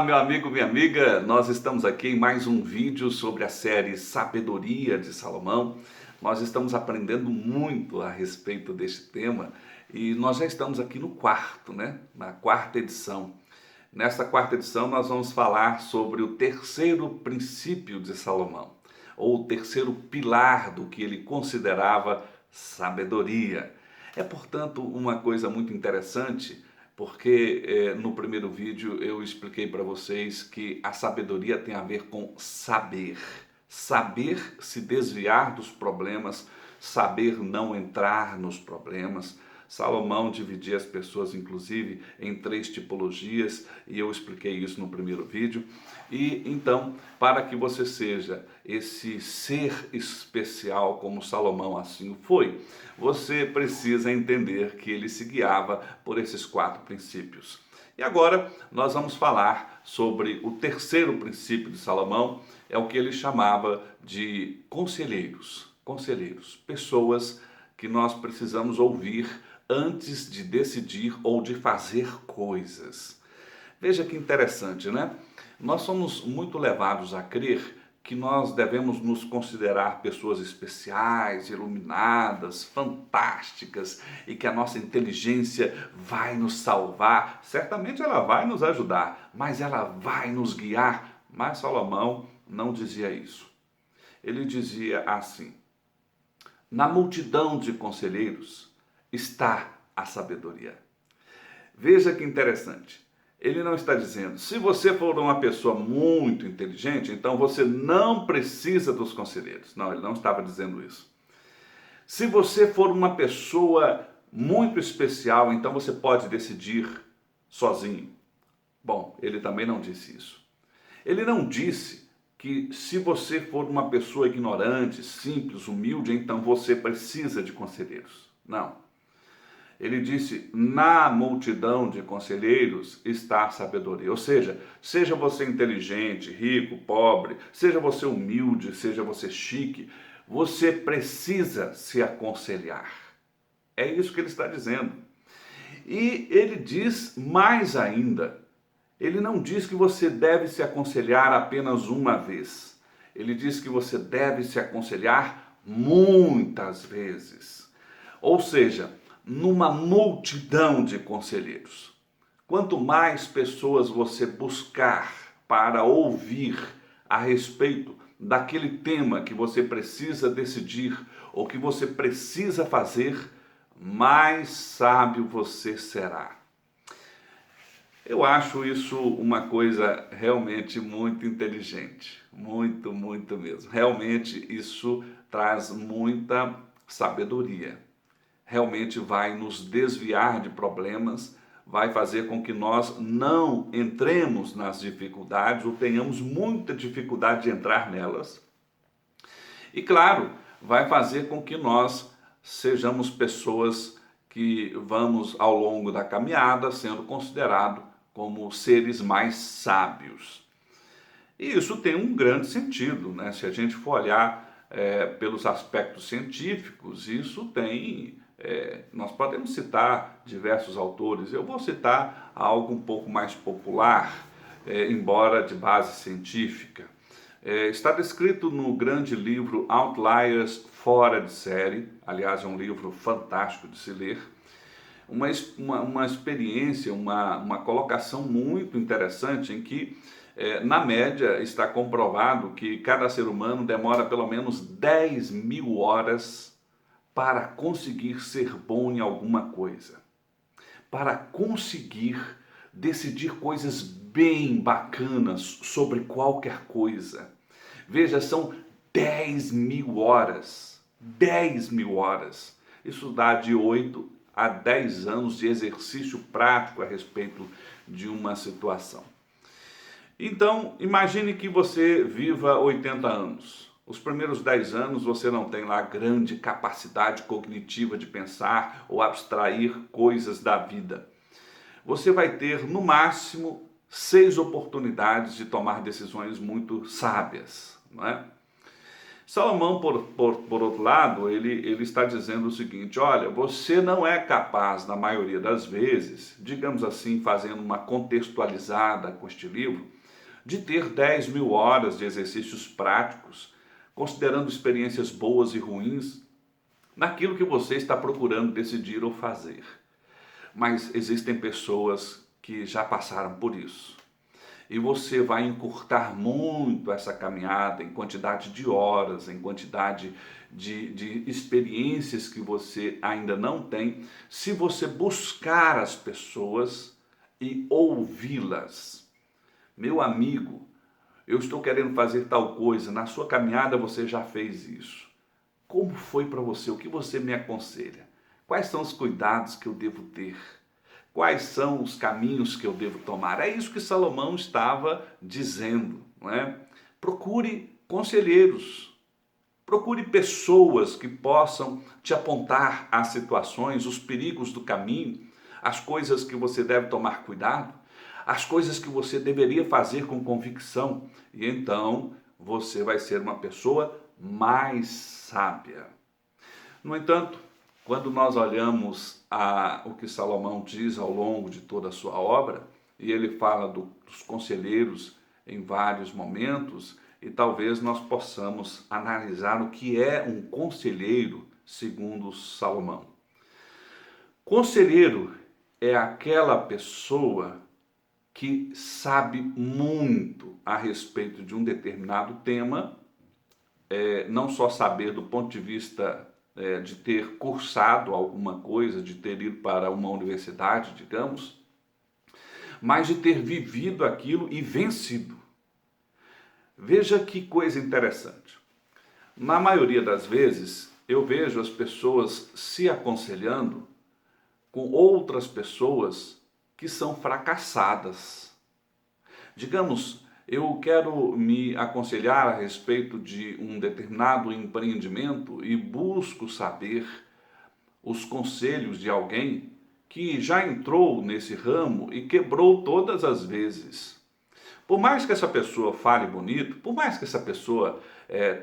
meu amigo, minha amiga, nós estamos aqui em mais um vídeo sobre a série Sabedoria de Salomão. Nós estamos aprendendo muito a respeito deste tema e nós já estamos aqui no quarto, na quarta edição. Nesta quarta edição nós vamos falar sobre o terceiro princípio de Salomão, ou o terceiro pilar do que ele considerava sabedoria. É, portanto, uma coisa muito interessante, porque no primeiro vídeo eu expliquei para vocês que a sabedoria tem a ver com saber. Saber se desviar dos problemas, saber não entrar nos problemas. Salomão dividia as pessoas, inclusive, em 3 tipologias, e eu expliquei isso no primeiro vídeo. E então, para que você seja esse ser especial como Salomão assim o foi, você precisa entender que ele se guiava por esses 4 princípios. E agora nós vamos falar sobre o terceiro princípio de Salomão, é o que ele chamava de conselheiros. Conselheiros, pessoas que nós precisamos ouvir antes de decidir ou de fazer coisas. Veja que interessante, Nós somos muito levados a crer que nós devemos nos considerar pessoas especiais, iluminadas, fantásticas e que a nossa inteligência vai nos salvar. Certamente ela vai nos ajudar, mas ela vai nos guiar. Mas Salomão não dizia isso. Ele dizia assim: na multidão de conselheiros está a sabedoria. Veja que interessante. Ele não está dizendo, se você for uma pessoa muito inteligente, então você não precisa dos conselheiros. Não, ele não estava dizendo isso. Se você for uma pessoa muito especial, então você pode decidir sozinho. Bom, ele também não disse isso. Ele não disse que se você for uma pessoa ignorante, simples, humilde, então você precisa de conselheiros. Não. Ele disse, na multidão de conselheiros está a sabedoria. Ou seja você inteligente, rico, pobre, seja você humilde, seja você chique, você precisa se aconselhar. É isso que ele está dizendo. E ele diz mais ainda, ele não diz que você deve se aconselhar apenas uma vez. Ele diz que você deve se aconselhar muitas vezes. Ou seja, numa multidão de conselheiros. Quanto mais pessoas você buscar para ouvir a respeito daquele tema que você precisa decidir ou que você precisa fazer, mais sábio você será. Eu acho isso uma coisa realmente muito inteligente, muito mesmo. Realmente isso traz muita sabedoria. Realmente vai nos desviar de problemas, vai fazer com que nós não entremos nas dificuldades ou tenhamos muita dificuldade de entrar nelas. E claro, vai fazer com que nós sejamos pessoas que vamos ao longo da caminhada sendo considerados como seres mais sábios. E isso tem um grande sentido, Se a gente for olhar pelos aspectos científicos, isso tem... nós podemos citar diversos autores, eu vou citar algo um pouco mais popular, embora de base científica. Está descrito no grande livro Outliers Fora de Série, aliás é um livro fantástico de se ler, uma experiência, uma colocação muito interessante em que, na média, está comprovado que cada ser humano demora pelo menos 10.000 horas para conseguir ser bom em alguma coisa, para conseguir decidir coisas bem bacanas sobre qualquer coisa. Veja, são 10.000 horas, 10.000 horas. Isso dá de 8 a 10 anos de exercício prático a respeito de uma situação. Então, imagine que você viva 80 anos. Os primeiros 10 anos você não tem lá grande capacidade cognitiva de pensar ou abstrair coisas da vida. Você vai ter, no máximo, 6 oportunidades de tomar decisões muito sábias, não é? Salomão, por outro lado, ele está dizendo o seguinte, olha, você não é capaz, na maioria das vezes, digamos assim, fazendo uma contextualizada com este livro, de ter 10.000 horas de exercícios práticos, considerando experiências boas e ruins, naquilo que você está procurando decidir ou fazer. Mas existem pessoas que já passaram por isso. E você vai encurtar muito essa caminhada em quantidade de horas, em quantidade de experiências que você ainda não tem, se você buscar as pessoas e ouvi-las. Meu amigo, eu estou querendo fazer tal coisa, na sua caminhada você já fez isso. Como foi para você? O que você me aconselha? Quais são os cuidados que eu devo ter? Quais são os caminhos que eu devo tomar? É isso que Salomão estava dizendo, não é? Procure conselheiros, procure pessoas que possam te apontar as situações, os perigos do caminho, as coisas que você deve tomar cuidado, as coisas que você deveria fazer com convicção, e então você vai ser uma pessoa mais sábia. No entanto, quando nós olhamos o que Salomão diz ao longo de toda a sua obra, e ele fala dos conselheiros em vários momentos, e talvez nós possamos analisar o que é um conselheiro segundo Salomão. Conselheiro é aquela pessoa que sabe muito a respeito de um determinado tema, não só saber do ponto de vista de ter cursado alguma coisa, de ter ido para uma universidade, digamos, mas de ter vivido aquilo e vencido. Veja que coisa interessante. Na maioria das vezes, eu vejo as pessoas se aconselhando com outras pessoas que são fracassadas. Digamos, eu quero me aconselhar a respeito de um determinado empreendimento e busco saber os conselhos de alguém que já entrou nesse ramo e quebrou todas as vezes. Por mais que essa pessoa fale bonito, por mais que essa pessoa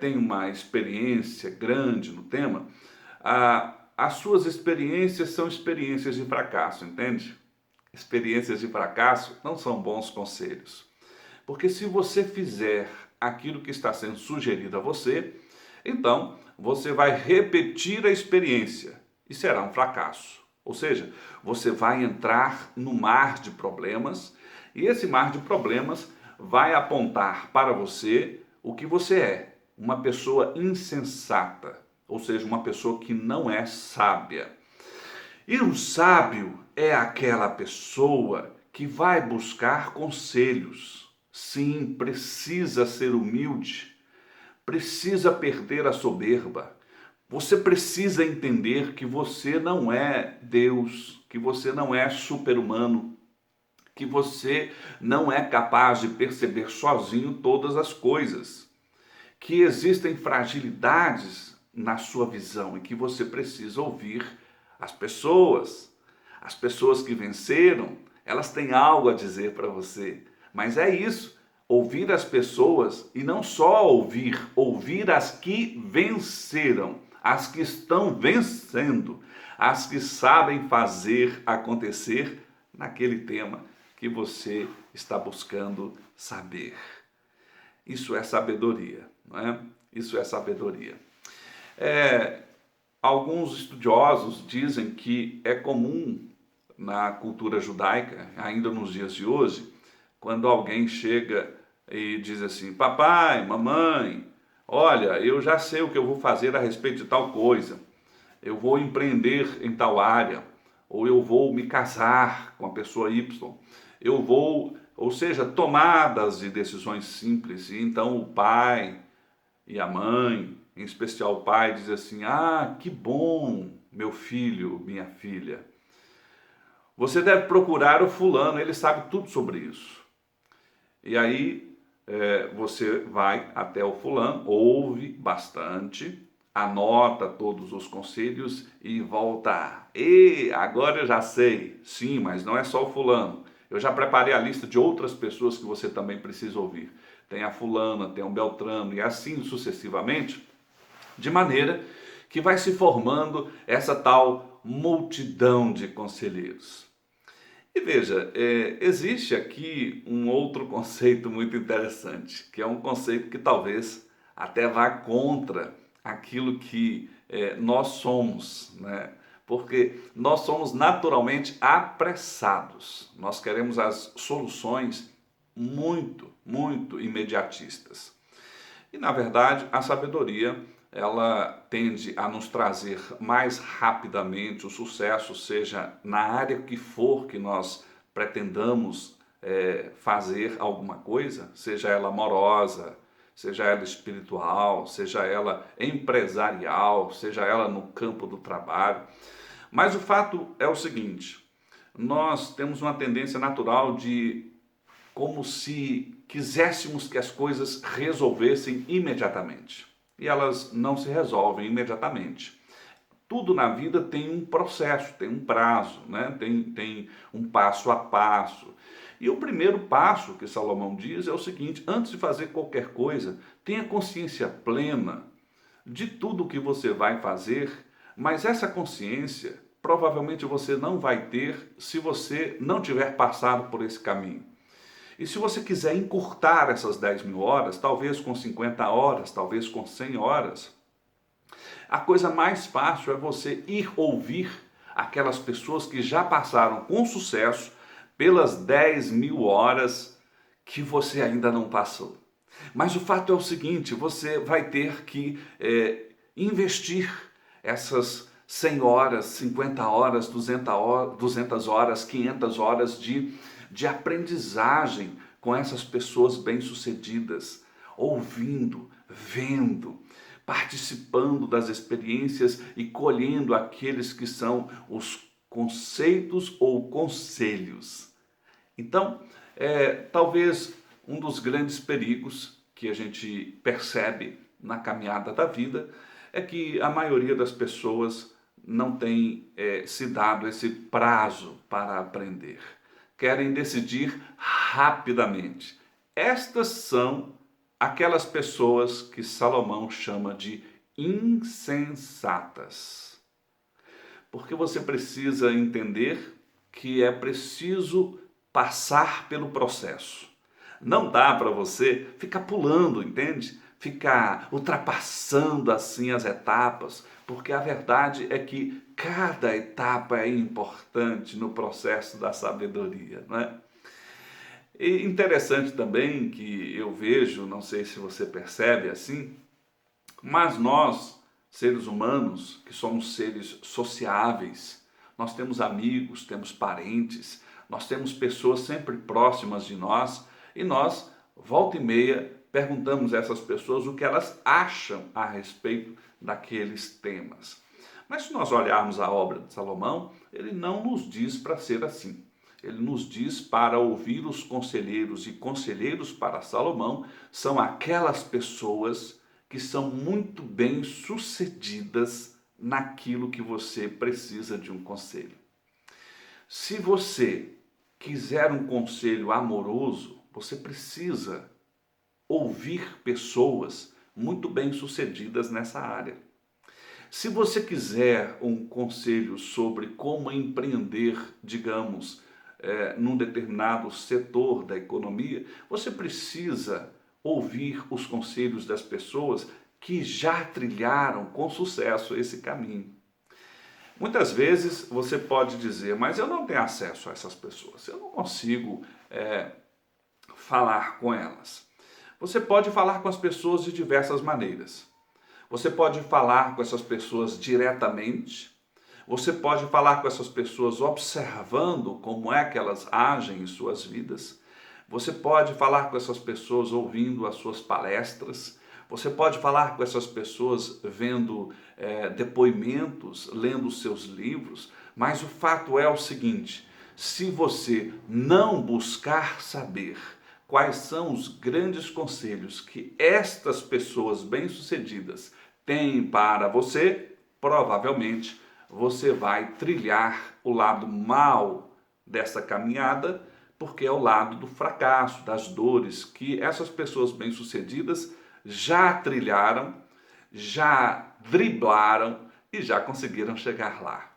tenha uma experiência grande no tema, as suas experiências são experiências de fracasso, entende? Experiências de fracasso não são bons conselhos. Porque se você fizer aquilo que está sendo sugerido a você, então você vai repetir a experiência e será um fracasso. Ou seja, você vai entrar no mar de problemas e esse mar de problemas vai apontar para você o que você é, uma pessoa insensata, ou seja, uma pessoa que não é sábia. E o sábio é aquela pessoa que vai buscar conselhos. Sim, precisa ser humilde, precisa perder a soberba. Você precisa entender que você não é Deus, que você não é super-humano, que você não é capaz de perceber sozinho todas as coisas, que existem fragilidades na sua visão e que você precisa ouvir as pessoas. As pessoas que venceram, elas têm algo a dizer para você. Mas é isso, ouvir as pessoas e não só ouvir as que venceram, as que estão vencendo, as que sabem fazer acontecer naquele tema que você está buscando saber. Isso é sabedoria, não é? Isso é sabedoria. Alguns estudiosos dizem que é comum na cultura judaica, ainda nos dias de hoje, quando alguém chega e diz assim: papai, mamãe, olha, eu já sei o que eu vou fazer a respeito de tal coisa, eu vou empreender em tal área, ou eu vou me casar com a pessoa Y, eu vou, ou seja, tomadas de decisões simples. E então o pai e a mãe, em especial o pai, diz assim: ah, que bom, meu filho, minha filha, você deve procurar o fulano, ele sabe tudo sobre isso. E aí você vai até o fulano, ouve bastante, anota todos os conselhos e volta. E agora eu já sei. Sim, mas não é só o fulano. Eu já preparei a lista de outras pessoas que você também precisa ouvir. Tem a fulana, tem o Beltrano e assim sucessivamente, de maneira que vai se formando essa tal multidão de conselheiros. E veja, existe aqui um outro conceito muito interessante, que é um conceito que talvez até vá contra aquilo que nós somos, né? Porque nós somos naturalmente apressados, nós queremos as soluções muito, muito imediatistas. E na verdade, a sabedoria, ela tende a nos trazer mais rapidamente o sucesso, seja na área que for que nós pretendamos fazer alguma coisa, seja ela amorosa, seja ela espiritual, seja ela empresarial, seja ela no campo do trabalho. Mas o fato é o seguinte: nós temos uma tendência natural de como se quiséssemos que as coisas resolvessem imediatamente. E elas não se resolvem imediatamente. Tudo na vida tem um processo, tem um prazo, né? tem um passo a passo. E o primeiro passo que Salomão diz é o seguinte: antes de fazer qualquer coisa, tenha consciência plena de tudo o que você vai fazer, mas essa consciência provavelmente você não vai ter se você não tiver passado por esse caminho. E se você quiser encurtar essas 10.000 horas, talvez com 50 horas, talvez com 100 horas, a coisa mais fácil é você ir ouvir aquelas pessoas que já passaram com sucesso pelas 10.000 horas que você ainda não passou. Mas o fato é o seguinte: você vai ter que investir essas 100 horas, 50 horas, 200 horas, 500 horas de aprendizagem com essas pessoas bem-sucedidas, ouvindo, vendo, participando das experiências e colhendo aqueles que são os conceitos ou conselhos. Então, talvez um dos grandes perigos que a gente percebe na caminhada da vida é que a maioria das pessoas não tem se dado esse prazo para aprender. Querem decidir rapidamente. Estas são aquelas pessoas que Salomão chama de insensatas. Porque você precisa entender que é preciso passar pelo processo. Não dá para você ficar pulando, entende? Ficar ultrapassando assim as etapas, porque a verdade é que cada etapa é importante no processo da sabedoria, não é? E interessante também que eu vejo, não sei se você percebe assim, mas nós, seres humanos, que somos seres sociáveis, nós temos amigos, temos parentes, nós temos pessoas sempre próximas de nós e nós, volta e meia, perguntamos a essas pessoas o que elas acham a respeito daqueles temas. Mas se nós olharmos a obra de Salomão, ele não nos diz para ser assim. Ele nos diz para ouvir os conselheiros, e conselheiros para Salomão são aquelas pessoas que são muito bem sucedidas naquilo que você precisa de um conselho. Se você quiser um conselho amoroso, você precisa ouvir pessoas muito bem sucedidas nessa área. Se você quiser um conselho sobre como empreender, digamos, num determinado setor da economia, você precisa ouvir os conselhos das pessoas que já trilharam com sucesso esse caminho. Muitas vezes você pode dizer: mas eu não tenho acesso a essas pessoas, eu não consigo falar com elas. Você pode falar com as pessoas de diversas maneiras. Você pode falar com essas pessoas diretamente. Você pode falar com essas pessoas observando como é que elas agem em suas vidas. Você pode falar com essas pessoas ouvindo as suas palestras. Você pode falar com essas pessoas vendo depoimentos, lendo os seus livros. Mas o fato é o seguinte: se você não buscar saber quais são os grandes conselhos que estas pessoas bem-sucedidas têm para você, provavelmente você vai trilhar o lado mau dessa caminhada, porque é o lado do fracasso, das dores que essas pessoas bem-sucedidas já trilharam, já driblaram e já conseguiram chegar lá.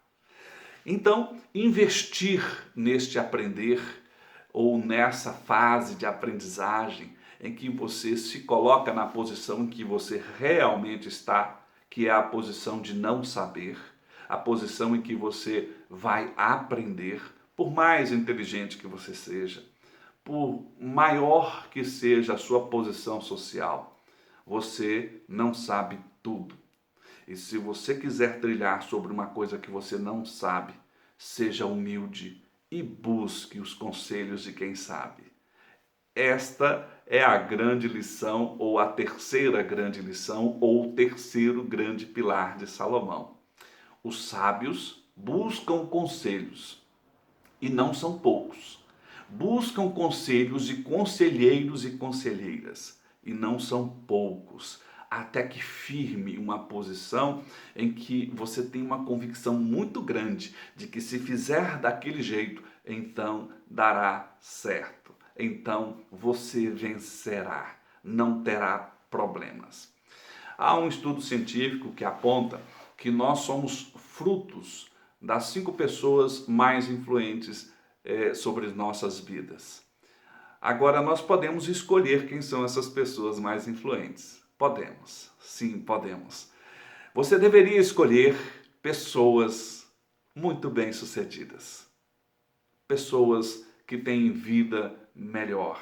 Então, investir neste aprender ou nessa fase de aprendizagem em que você se coloca na posição em que você realmente está, que é a posição de não saber, a posição em que você vai aprender, por mais inteligente que você seja, por maior que seja a sua posição social, você não sabe tudo. E se você quiser trilhar sobre uma coisa que você não sabe, seja humilde e busque os conselhos de quem sabe. Esta é a grande lição, ou a terceira grande lição, ou o terceiro grande pilar de Salomão. Os sábios buscam conselhos, e não são poucos. Buscam conselhos de conselheiros e conselheiras, e não são poucos, até que firme uma posição em que você tem uma convicção muito grande de que se fizer daquele jeito, então dará certo. Então você vencerá, não terá problemas. Há um estudo científico que aponta que nós somos frutos das 5 pessoas mais influentes sobre nossas vidas. Agora, nós podemos escolher quem são essas pessoas mais influentes. Podemos, sim, podemos. Você deveria escolher pessoas muito bem-sucedidas, pessoas que têm vida melhor,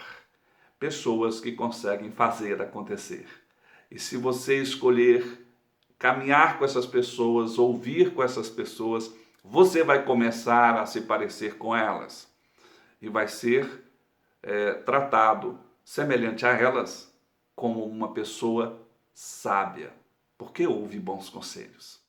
pessoas que conseguem fazer acontecer. E se você escolher caminhar com essas pessoas, ouvir com essas pessoas, você vai começar a se parecer com elas e vai ser tratado semelhante a elas como uma pessoa sábia, porque ouve bons conselhos.